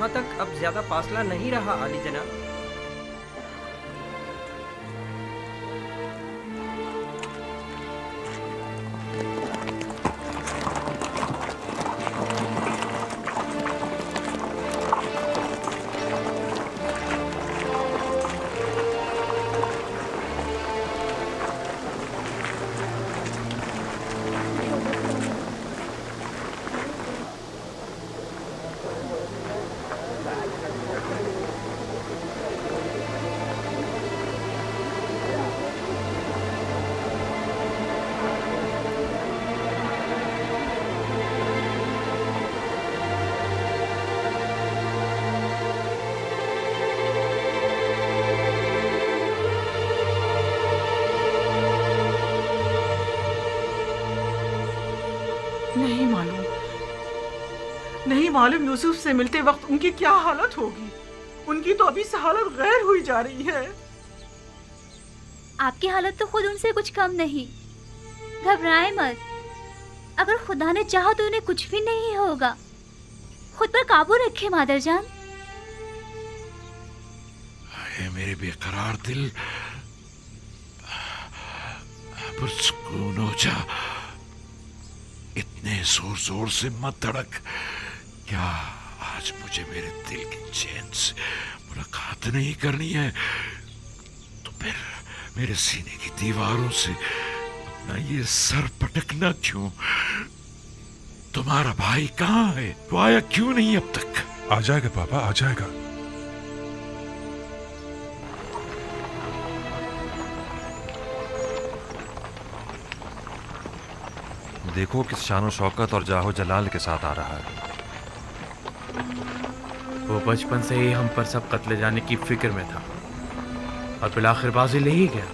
यहाँ तक अब ज्यादा फासला नहीं रहा आली जनाब। नहीं मालूम यूसुफ से मिलते वक्त उनकी क्या हालत होगी। उनकी तो अभी से हालत गैर हुई जा रही है। आपकी हालत तो खुद उनसे कुछ कम नहीं। घबराएं मत, अगर खुदा ने चाहा तो उन्हें कुछ भी नहीं होगा। खुद पर काबू रखे मादरजान। मेरे बेकरार दिल, पुरसुकून हो जा। इतने जोर जोर से मत धड़क। क्या आज मुझे मेरे दिल के चैन से मुलाकात नहीं करनी है तो फिर मेरे सीने की दीवारों से अपना ये सर पटकना क्यों? तुम्हारा भाई कहाँ है? वो आया क्यों नहीं अब तक? आ जाएगा पापा, आ जाएगा। देखो किस शानो शौकत और जाहो जलाल के साथ आ रहा है। वो बचपन से ही हम पर सब कत्ले जाने की फिक्र में था और बिलाखिर बाजी ले ही गया।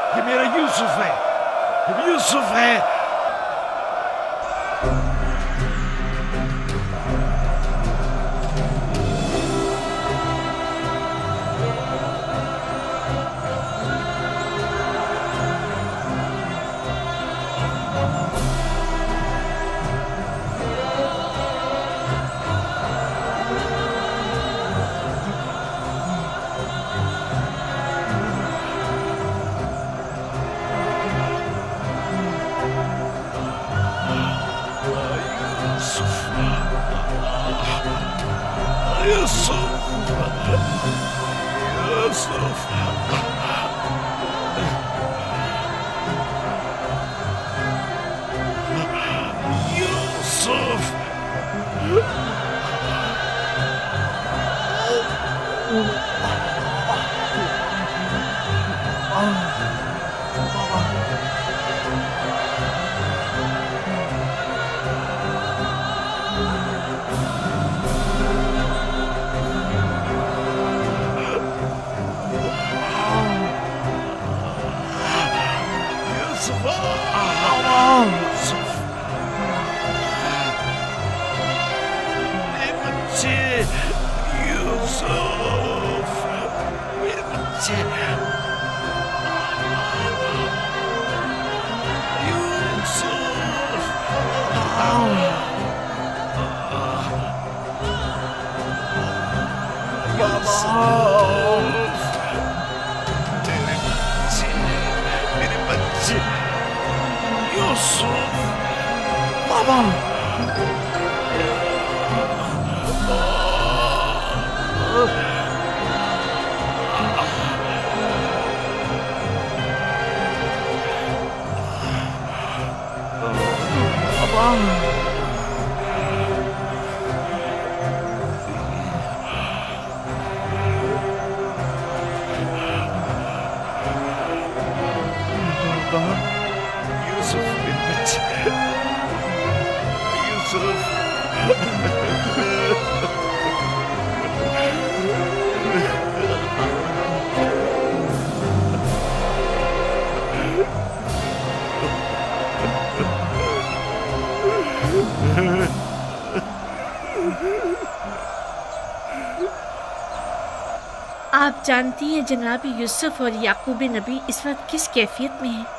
ये मेरा यूसुफ है, यूसुफ है। आप जानती हैं जनाब यूसुफ और याकूब नबी इस वक्त किस कैफियत में हैं।